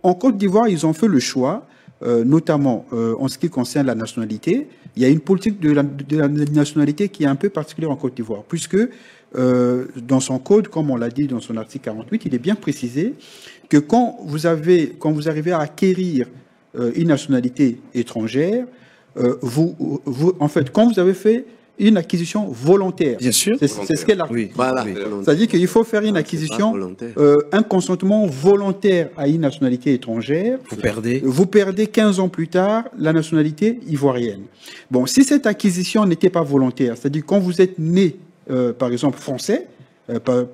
en Côte d'Ivoire, ils ont fait le choix, notamment en ce qui concerne la nationalité. Il y a une politique de la nationalité qui est un peu particulière en Côte d'Ivoire, puisque dans son code, comme on l'a dit dans son article 48, il est bien précisé que quand vous arrivez à acquérir une nationalité étrangère, en fait, quand vous avez fait une acquisition volontaire. Bien sûr. C'est ce qu'est l'article. Oui. Voilà. Oui. C'est-à-dire qu'il faut faire une acquisition, un consentement volontaire à une nationalité étrangère. Vous perdez 15 ans plus tard la nationalité ivoirienne. Bon, si cette acquisition n'était pas volontaire, c'est-à-dire quand vous êtes né, par exemple, français,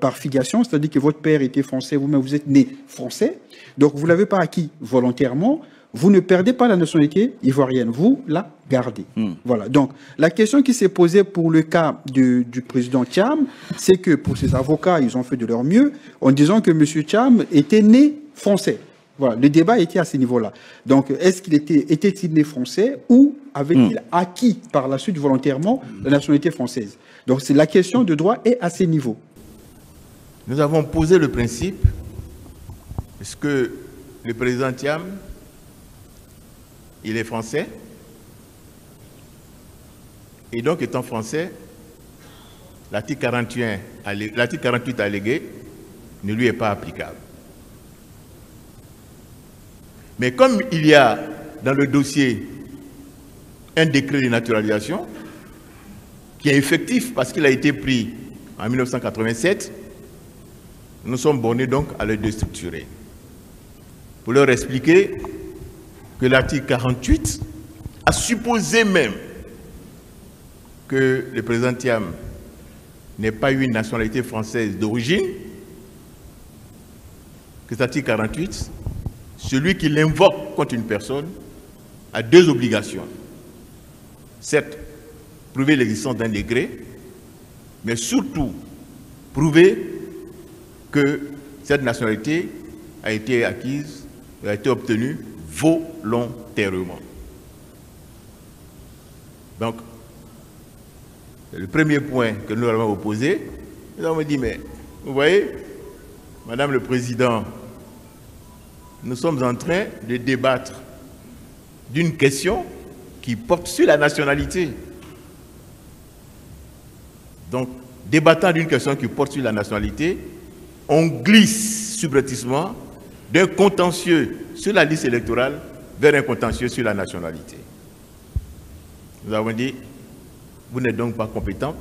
par filiation, c'est-à-dire que votre père était français, vous-même vous êtes né français, donc vous ne l'avez pas acquis volontairement, vous ne perdez pas la nationalité ivoirienne, vous la gardez. Voilà. Donc, la question qui s'est posée pour le cas du président Thiam, c'est que pour ses avocats, ils ont fait de leur mieux en disant que M. Thiam était né français. Voilà. Le débat était à ce niveau-là. Donc, est-ce qu'il était-il né français ou avait-il acquis par la suite volontairement la nationalité française? Donc, c'est la question de droit est à ce niveau. Nous avons posé le principe, est-ce que le président Thiam, il est français, et donc étant français, l'article 48 allégué ne lui est pas applicable. Mais comme il y a dans le dossier un décret de naturalisation qui est effectif parce qu'il a été pris en 1987, nous sommes bornés donc à le déstructurer. Pour leur expliquer que l'article 48 a supposé même que le président Thiam n'ait pas eu une nationalité française d'origine, que cet article 48, celui qui l'invoque contre une personne, a deux obligations. Certes, prouver l'existence d'un degré, mais surtout prouver que cette nationalité a été acquise, a été obtenue volontairement. Donc, le premier point que nous avons opposé, nous avons dit, mais vous voyez, Madame le Président, nous sommes en train de débattre d'une question qui porte sur la nationalité. Donc, débattant d'une question qui porte sur la nationalité, on glisse subrepticement d'un contentieux sur la liste électorale vers un contentieux sur la nationalité. Nous avons dit, vous n'êtes donc pas compétent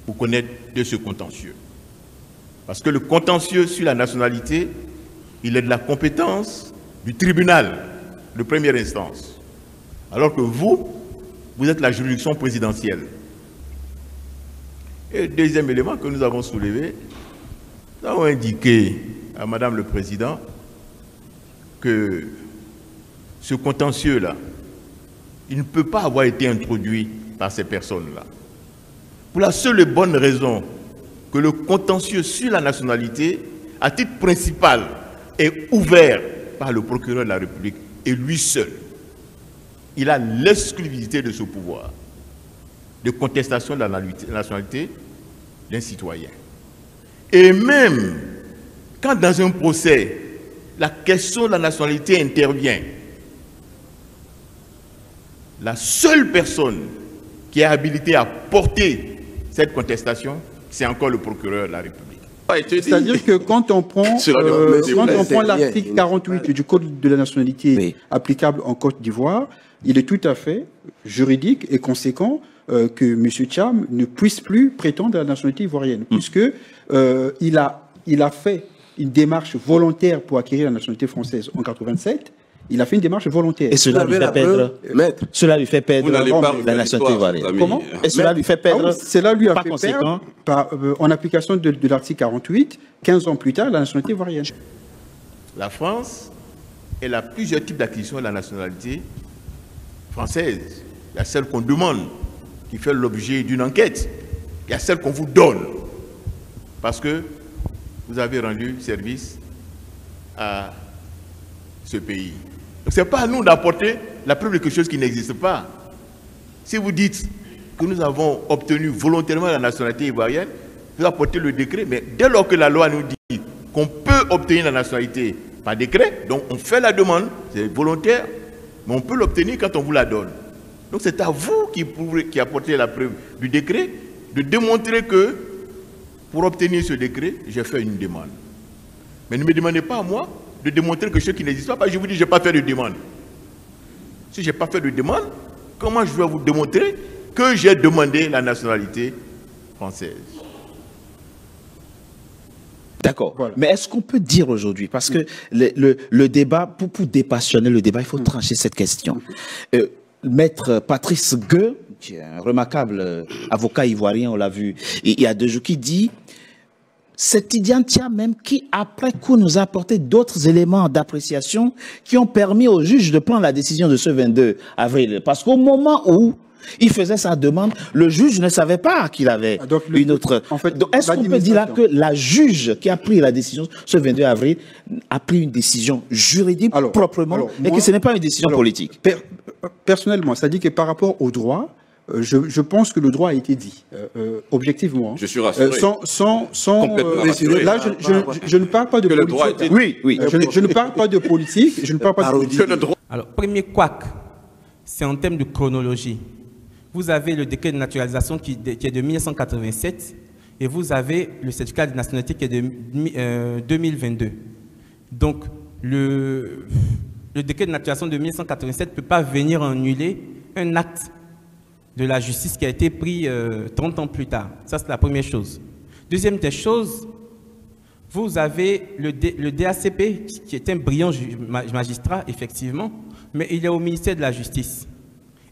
pour connaître de ce contentieux. Parce que le contentieux sur la nationalité, il est de la compétence du tribunal de première instance. Alors que vous êtes la juridiction présidentielle. Et le deuxième élément que nous avons soulevé, nous avons indiqué à Madame le Président que ce contentieux-là, il ne peut pas avoir été introduit par ces personnes-là. Pour la seule et bonne raison que le contentieux sur la nationalité, à titre principal, est ouvert par le procureur de la République et lui seul. Il a l'exclusivité de ce pouvoir de contestation de la nationalité d'un citoyen. Et même quand dans un procès, la question de la nationalité intervient, la seule personne qui est habilitée à porter cette contestation, c'est encore le procureur de la République. C'est-à-dire que quand on prend, l'article 48 du Code de la nationalité applicable en Côte d'Ivoire, il est tout à fait juridique et conséquent que M. Thiam ne puisse plus prétendre à la nationalité ivoirienne, puisque il a fait une démarche volontaire pour acquérir la nationalité française en 87. Il a fait une démarche volontaire. Et cela lui fait perdre. Cela lui fait perdre la nationalité ivoirienne. Comment? Et cela lui fait perdre. Cela lui a fait perdre, en application de l'article 48, 15 ans plus tard, la nationalité ivoirienne. La France, elle a plusieurs types d'acquisition de la nationalité française. Il y a celle qu'on demande, qui fait l'objet d'une enquête. Il y a celle qu'on vous donne, parce que vous avez rendu service à ce pays. Ce n'est pas à nous d'apporter la preuve de quelque chose qui n'existe pas. Si vous dites que nous avons obtenu volontairement la nationalité ivoirienne, vous apportez le décret, mais dès lors que la loi nous dit qu'on peut obtenir la nationalité par décret. Donc on fait la demande, c'est volontaire, mais on peut l'obtenir quand on vous la donne. Donc c'est à vous qui apportez la preuve du décret, de démontrer que pour obtenir ce décret, j'ai fait une demande. Mais ne me demandez pas à moi de démontrer que ce qui n'existe pas, parce que je vous dis, je n'ai pas fait de demande. Si je n'ai pas fait de demande, comment je vais vous démontrer que j'ai demandé la nationalité française? D'accord. Voilà. Mais est-ce qu'on peut dire aujourd'hui, parce que le débat, pour dépassionner le débat, il faut trancher cette question. Maître Patrice Gueux, qui est un remarquable avocat ivoirien, on l'a vu il y a 2 jours, qui dit c'est Tidiane même qui, après coup, nous a apporté d'autres éléments d'appréciation qui ont permis au juge de prendre la décision de ce 22 avril. Parce qu'au moment où il faisait sa demande, le juge ne savait pas qu'il avait une autre... En fait, est-ce qu'on peut dire là que la juge qui a pris la décision ce 22 avril a pris une décision juridique proprement et que ce n'est pas une décision politique? Personnellement, ça dit que par rapport au droit, je pense que le droit a été dit, objectivement. Je suis rassuré. Là, je ne parle pas de politique. Oui. Je ne parle pas de politique. Je ne parle pas de politique. Alors, premier couac, c'est en termes de chronologie. Vous avez le décret de naturalisation qui est de 1987 et vous avez le certificat de nationalité qui est de 2022. Donc, le décret de naturalisation de 1987 ne peut pas venir annuler un acte de la justice qui a été pris 30 ans plus tard. Ça, c'est la première chose. Deuxième des choses, vous avez le DACP, qui est un brillant magistrat, effectivement, mais il est au ministère de la Justice.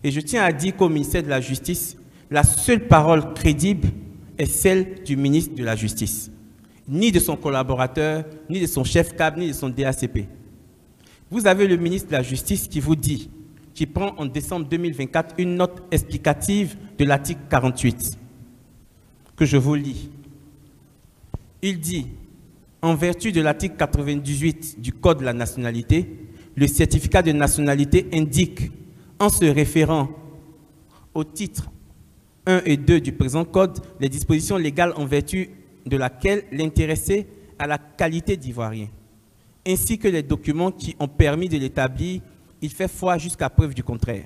Et je tiens à dire qu'au ministère de la Justice, la seule parole crédible est celle du ministre de la Justice. Ni de son collaborateur, ni de son chef CAB, ni de son DACP. Vous avez le ministre de la Justice qui vous dit, qui prend en décembre 2024 une note explicative de l'article 48, que je vous lis. Il dit, en vertu de l'article 98 du Code de la nationalité, le certificat de nationalité indique, en se référant au titre 1 et 2 du présent Code, les dispositions légales en vertu de laquelle l'intéressé a la qualité d'ivoirien, ainsi que les documents qui ont permis de l'établir. Il fait foi jusqu'à preuve du contraire.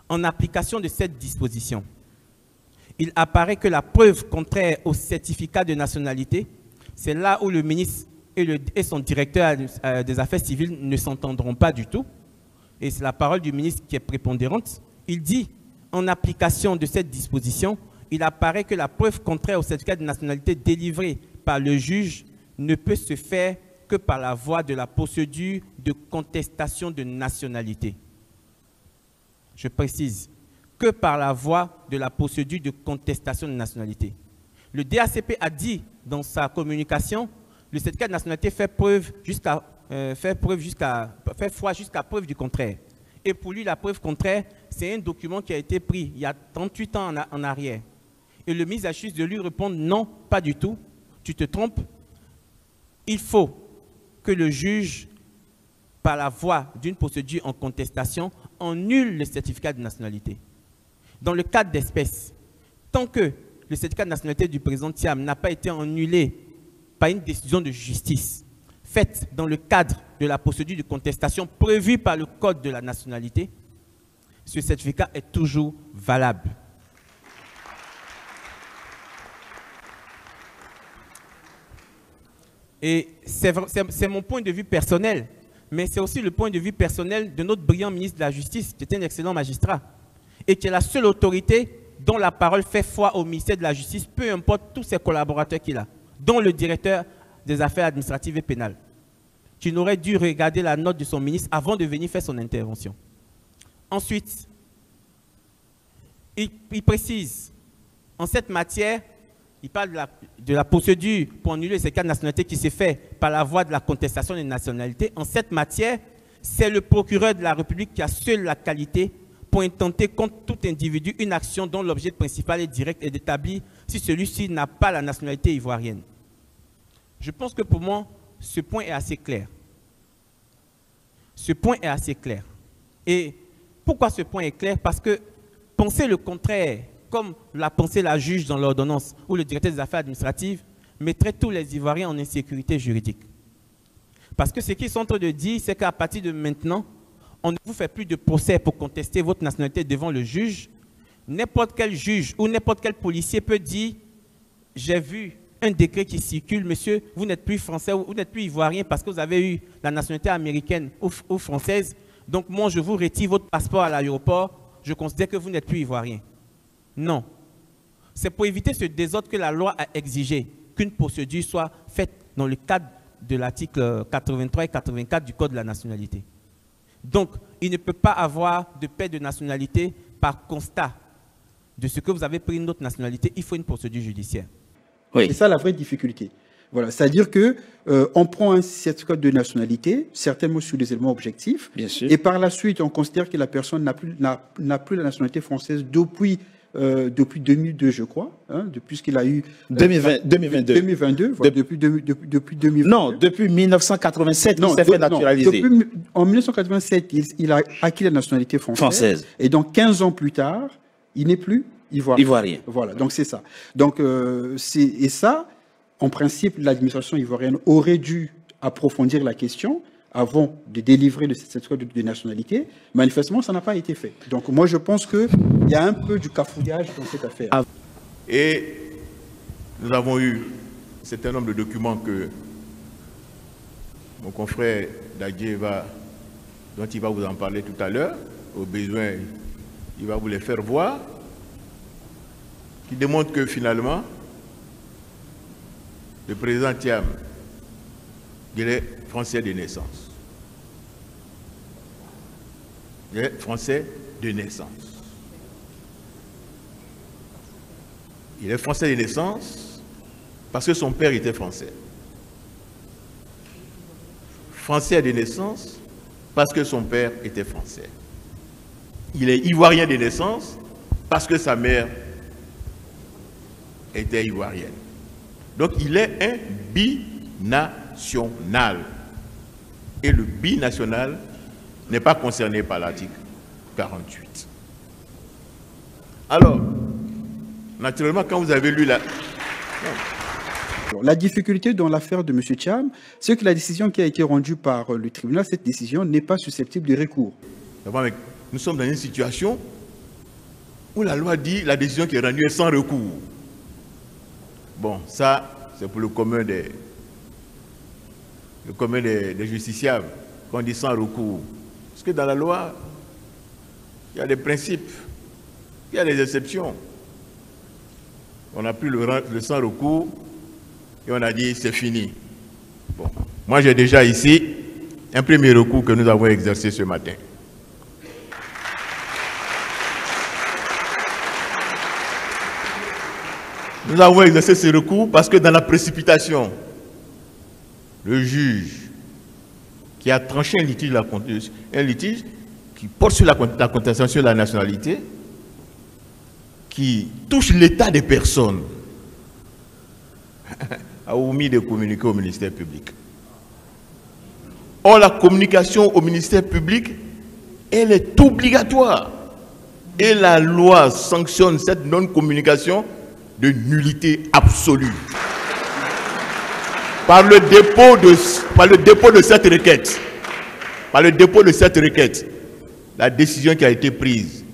En application de cette disposition, il apparaît que la preuve contraire au certificat de nationalité, c'est là où le ministre et son directeur des affaires civiles ne s'entendront pas du tout. Et c'est la parole du ministre qui est prépondérante. Il dit, en application de cette disposition, il apparaît que la preuve contraire au certificat de nationalité délivré par le juge ne peut se faire que par la voie de la procédure de contestation de nationalité. Je précise, que par la voie de la procédure de contestation de nationalité. Le DACP a dit dans sa communication, le certificat de nationalité fait foi jusqu'à preuve du contraire. Et pour lui, la preuve contraire, c'est un document qui a été pris il y a 38 ans en arrière. Et le ministre de la Justice de lui répondre, non, pas du tout, tu te trompes. Il faut que le juge, par la voie d'une procédure en contestation, annule le certificat de nationalité. Dans le cadre d'espèces, tant que le certificat de nationalité du président Thiam n'a pas été annulé par une décision de justice faite dans le cadre de la procédure de contestation prévue par le Code de la nationalité, ce certificat est toujours valable. Et c'est mon point de vue personnel, mais c'est aussi le point de vue personnel de notre brillant ministre de la Justice, qui est un excellent magistrat, et qui est la seule autorité dont la parole fait foi au ministère de la Justice, peu importe tous ses collaborateurs qu'il a, dont le directeur des affaires administratives et pénales, qui n'aurait dû regarder la note de son ministre avant de venir faire son intervention. Ensuite, il précise, en cette matière, il parle de la procédure pour annuler le certificat de nationalité qui s'est fait par la voie de la contestation des nationalités. En cette matière, c'est le procureur de la République qui a seul la qualité pour intenter contre tout individu une action dont l'objet principal et direct est d'établir si celui-ci n'a pas la nationalité ivoirienne. Je pense que pour moi, ce point est assez clair. Ce point est assez clair. Et pourquoi ce point est clair? Parce que penser le contraire, comme l'a pensé la juge dans l'ordonnance ou le directeur des affaires administratives, mettrait tous les Ivoiriens en insécurité juridique. Parce que ce qu'ils sont en train de dire, c'est qu'à partir de maintenant, on ne vous fait plus de procès pour contester votre nationalité devant le juge. N'importe quel juge ou n'importe quel policier peut dire « J'ai vu un décret qui circule, monsieur, vous n'êtes plus français ou vous n'êtes plus ivoirien parce que vous avez eu la nationalité américaine ou française. Donc moi, je vous retire votre passeport à l'aéroport. Je considère que vous n'êtes plus ivoirien. » Non. C'est pour éviter ce désordre que la loi a exigé qu'une procédure soit faite dans le cadre de l'article 83 et 84 du Code de la nationalité. Donc, il ne peut pas avoir de paix de nationalité par constat de ce que vous avez pris une autre nationalité. Il faut une procédure judiciaire. Oui. C'est ça la vraie difficulté. Voilà, c'est-à-dire que on prend un certificat de nationalité, certainement sur des éléments objectifs, bien sûr, et par la suite, on considère que la personne n'a plus la nationalité française depuis 2002, je crois, hein, depuis ce qu'il a eu... 2022, voilà, depuis 2022. Non, depuis 1987, il s'est fait naturaliser. En 1987, il a acquis la nationalité française. Et donc, 15 ans plus tard, il n'est plus ivoirien. Voilà, donc c'est ça. Donc, et ça, en principe, l'administration ivoirienne aurait dû approfondir la question avant de délivrer le certificat de nationalité. Manifestement, ça n'a pas été fait. Donc moi, je pense qu'il y a un peu du cafouillage dans cette affaire. Et nous avons eu un certain nombre de documents que mon confrère Dadier dont il va vous en parler tout à l'heure. Au besoin, il va vous les faire voir, qui démontrent que finalement, le président Thiam, il est français de naissance. Il est français de naissance. Il est français de naissance parce que son père était français. Français de naissance parce que son père était français. Il est ivoirien de naissance parce que sa mère était ivoirienne. Donc il est un binational. Et le binational n'est pas concerné par l'article 48. Alors, naturellement, quand vous avez lu la... La difficulté dans l'affaire de M. Thiam, c'est que la décision qui a été rendue par le tribunal, cette décision n'est pas susceptible de recours. Nous sommes dans une situation où la loi dit que la décision qui est rendue est sans recours. Bon, ça, c'est pour le commun des justiciables, qu'on dit sans recours. Parce que dans la loi, il y a des principes, il y a des exceptions. On a pris le sans recours et on a dit c'est fini. Bon, moi j'ai déjà ici un premier recours que nous avons exercé ce matin. Nous avons exercé ce recours parce que dans la précipitation, le juge qui a tranché un litige qui porte sur la contestation sur la nationalité, qui touche l'état des personnes, a omis de communiquer au ministère public. Or, la communication au ministère public, elle est obligatoire. Et la loi sanctionne cette non-communication de nullité absolue. Par le dépôt de cette requête. Par le dépôt de cette requête, la décision qui a été prise,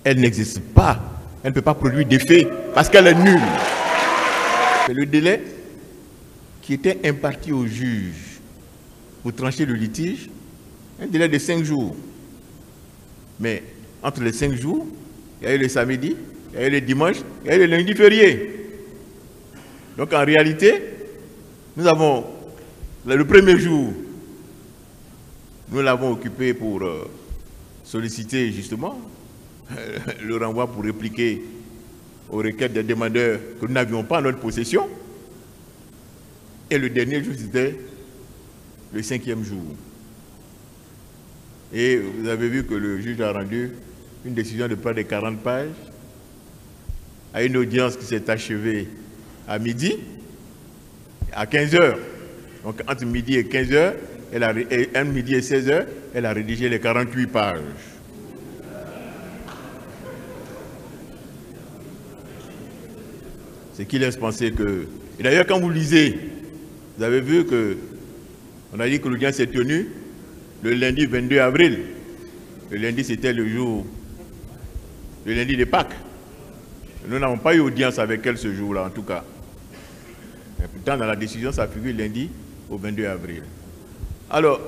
elle n'existe pas. Elle ne peut pas produire d'effet parce qu'elle est nulle. C'est le délai qui était imparti au juge pour trancher le litige, un délai de 5 jours. Mais entre les 5 jours, il y a eu le samedi, il y a eu le dimanche, il y a eu le lundi férié. Donc en réalité, nous avons le premier jour, nous l'avons occupé pour solliciter justement le renvoi pour répliquer aux requêtes des demandeurs que nous n'avions pas en notre possession. Et le dernier jour, c'était le 5e jour. Et vous avez vu que le juge a rendu une décision de près de 40 pages à une audience qui s'est achevée à midi, à 15h. Donc entre midi et 15h, et midi et 16h, elle a rédigé les 48 pages. Ce qui laisse penser que... Et d'ailleurs, quand vous lisez, vous avez vu que On a dit que l'audience s'est tenue le lundi 22 avril. Le lundi, c'était le lundi de Pâques. Nous n'avons pas eu audience avec elle ce jour-là, en tout cas. Mais pourtant, dans la décision, ça figure lundi au 22 avril. Alors,